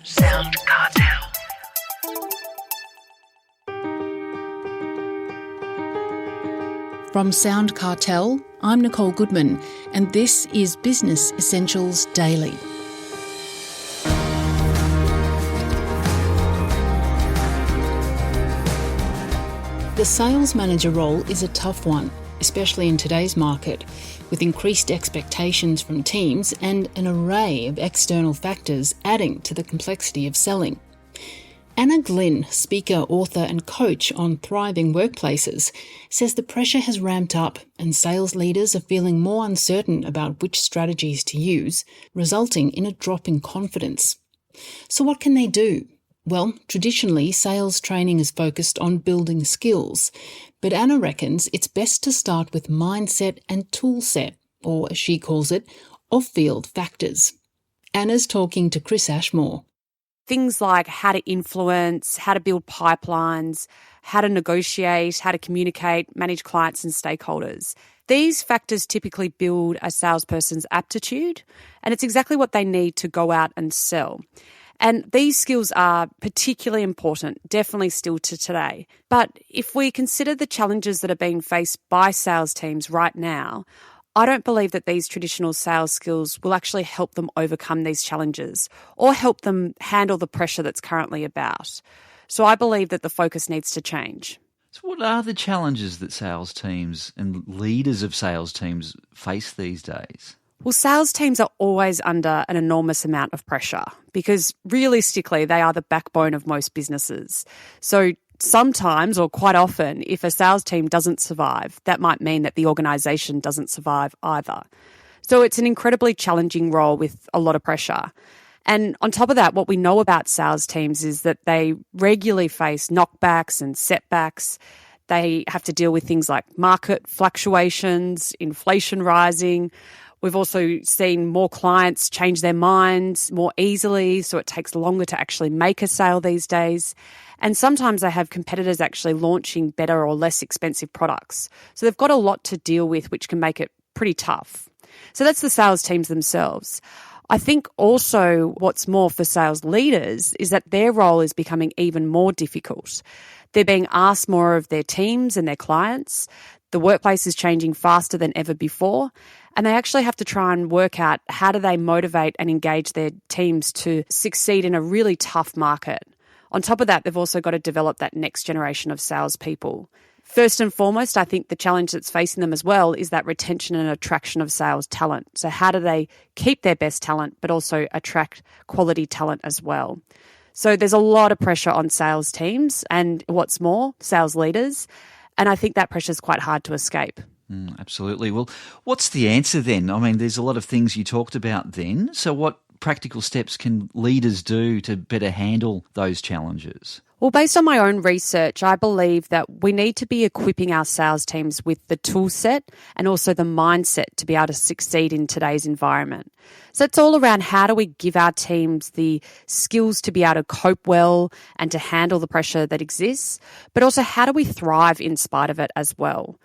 SoundCartel. From SoundCartel, I'm Nicole Goodman, and this is Business Essentials Daily. The sales manager role is a tough one, especially in today's market, with increased expectations from teams and an array of external factors adding to the complexity of selling. Anna Glynn, speaker, author and coach on thriving workplaces, says the pressure has ramped up and sales leaders are feeling more uncertain about which strategies to use, resulting in a drop in confidence. So what can they do? Well, traditionally, sales training is focused on building skills, but Anna reckons it's best to start with mindset and toolset, or as she calls it, off-field factors. Anna's talking to Chris Ashmore. Things like how to influence, how to build pipelines, how to negotiate, how to communicate, manage clients and stakeholders. These factors typically build a salesperson's aptitude, and it's exactly what they need to go out and sell. And these skills are particularly important, definitely still to today. But if we consider the challenges that are being faced by sales teams right now, I don't believe that these traditional sales skills will actually help them overcome these challenges or help them handle the pressure that's currently about. So I believe that the focus needs to change. So what are the challenges that sales teams and leaders of sales teams face these days? Well, sales teams are always under an enormous amount of pressure because realistically, they are the backbone of most businesses. So sometimes, or quite often, if a sales team doesn't survive, that might mean that the organisation doesn't survive either. So it's an incredibly challenging role with a lot of pressure. And on top of that, what we know about sales teams is that they regularly face knockbacks and setbacks. They have to deal with things like market fluctuations, inflation rising. We've also seen more clients change their minds more easily, so it takes longer to actually make a sale these days. And sometimes they have competitors actually launching better or less expensive products. So they've got a lot to deal with, which can make it pretty tough. So that's the sales teams themselves. I think also what's more for sales leaders is that their role is becoming even more difficult. They're being asked more of their teams and their clients. The workplace is changing faster than ever before, and they actually have to try and work out how do they motivate and engage their teams to succeed in a really tough market. On top of that, they've also got to develop that next generation of salespeople. First and foremost, I think the challenge that's facing them as well is that retention and attraction of sales talent. So how do they keep their best talent, but also attract quality talent as well? So there's a lot of pressure on sales teams and what's more, sales leaders. And I think that pressure is quite hard to escape. Absolutely. Well, what's the answer then? I mean, there's a lot of things you talked about then. So what practical steps can leaders do to better handle those challenges? Well, based on my own research, I believe that we need to be equipping our sales teams with the toolset and also the mindset to be able to succeed in today's environment. So it's all around how do we give our teams the skills to be able to cope well and to handle the pressure that exists, but also how do we thrive in spite of it as well.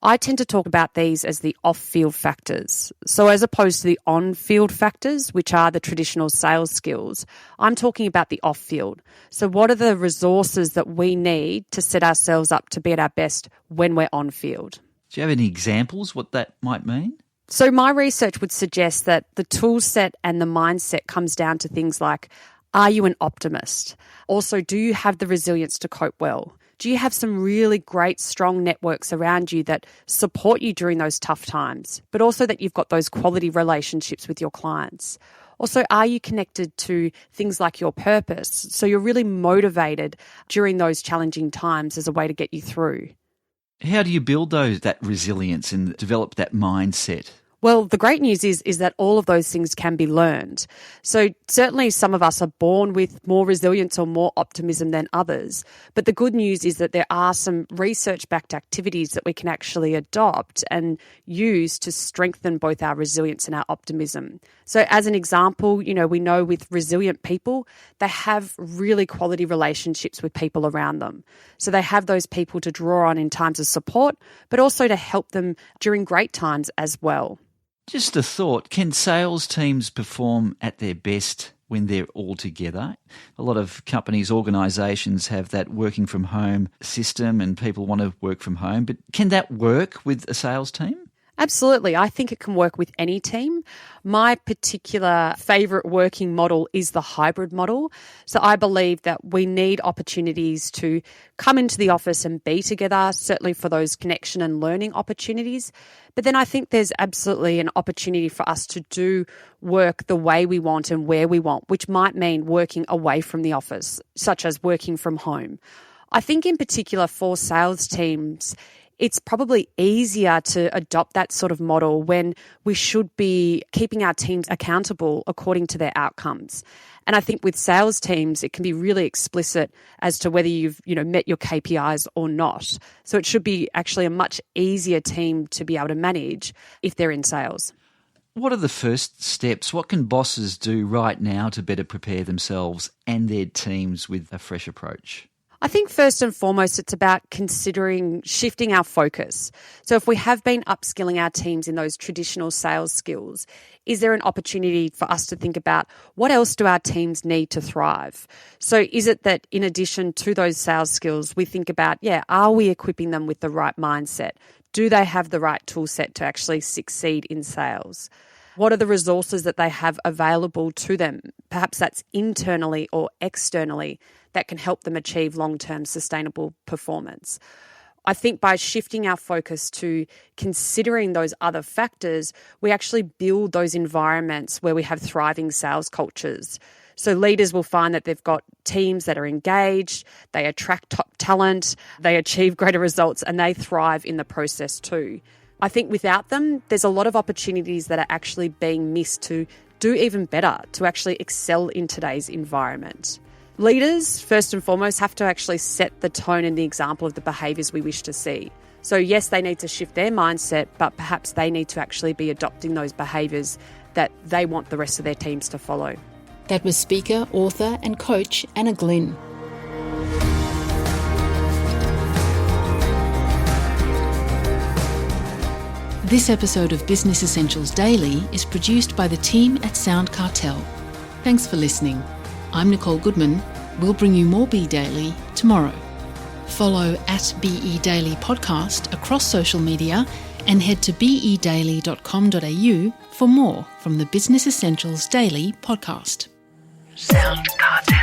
I tend to talk about these as the off-field factors. So as opposed to the on-field factors, which are the traditional sales skills, I'm talking about the off-field. So what are the resources that we need to set ourselves up to be at our best when we're on-field? Do you have any examples what that might mean? So my research would suggest that the tool set and the mindset comes down to things like, are you an optimist? Also, do you have the resilience to cope well? Do you have some really great, strong networks around you that support you during those tough times, but also that you've got those quality relationships with your clients? Also, are you connected to things like your purpose? So you're really motivated during those challenging times as a way to get you through. How do you build that resilience and develop that mindset? Well, the great news is that all of those things can be learned. So certainly some of us are born with more resilience or more optimism than others. But the good news is that there are some research-backed activities that we can actually adopt and use to strengthen both our resilience and our optimism. So as an example, we know with resilient people, they have really quality relationships with people around them. So they have those people to draw on in times of support, but also to help them during great times as well. Just a thought, can sales teams perform at their best when they're all together. A lot of companies, organisations have that working from home system and people want to work from home. But can that work with a sales team? Absolutely. I think it can work with any team. My particular favourite working model is the hybrid model. So I believe that we need opportunities to come into the office and be together, certainly for those connection and learning opportunities. But then I think there's absolutely an opportunity for us to do work the way we want and where we want, which might mean working away from the office, such as working from home. I think in particular for sales teams, it's probably easier to adopt that sort of model when we should be keeping our teams accountable according to their outcomes. And I think with sales teams, it can be really explicit as to whether you've met your KPIs or not. So it should be actually a much easier team to be able to manage if they're in sales. What are the first steps? What can bosses do right now to better prepare themselves and their teams with a fresh approach? I think first and foremost, it's about considering shifting our focus. So if we have been upskilling our teams in those traditional sales skills, is there an opportunity for us to think about what else do our teams need to thrive? So is it that in addition to those sales skills, we think about, are we equipping them with the right mindset? Do they have the right tool set to actually succeed in sales? What are the resources that they have available to them? Perhaps that's internally or externally that can help them achieve long-term sustainable performance. I think by shifting our focus to considering those other factors, we actually build those environments where we have thriving sales cultures. So leaders will find that they've got teams that are engaged, they attract top talent, they achieve greater results, and they thrive in the process too. I think without them, there's a lot of opportunities that are actually being missed to do even better, to actually excel in today's environment. Leaders, first and foremost, have to actually set the tone and the example of the behaviours we wish to see. So yes, they need to shift their mindset, but perhaps they need to actually be adopting those behaviours that they want the rest of their teams to follow. That was speaker, author and coach Anna Glynn. This episode of Business Essentials Daily is produced by the team at SoundCartel. Thanks for listening. I'm Nicole Goodman. We'll bring you more Be Daily tomorrow. Follow at BE Daily Podcast across social media and head to bedaily.com.au for more from the Business Essentials Daily podcast. SoundCartel.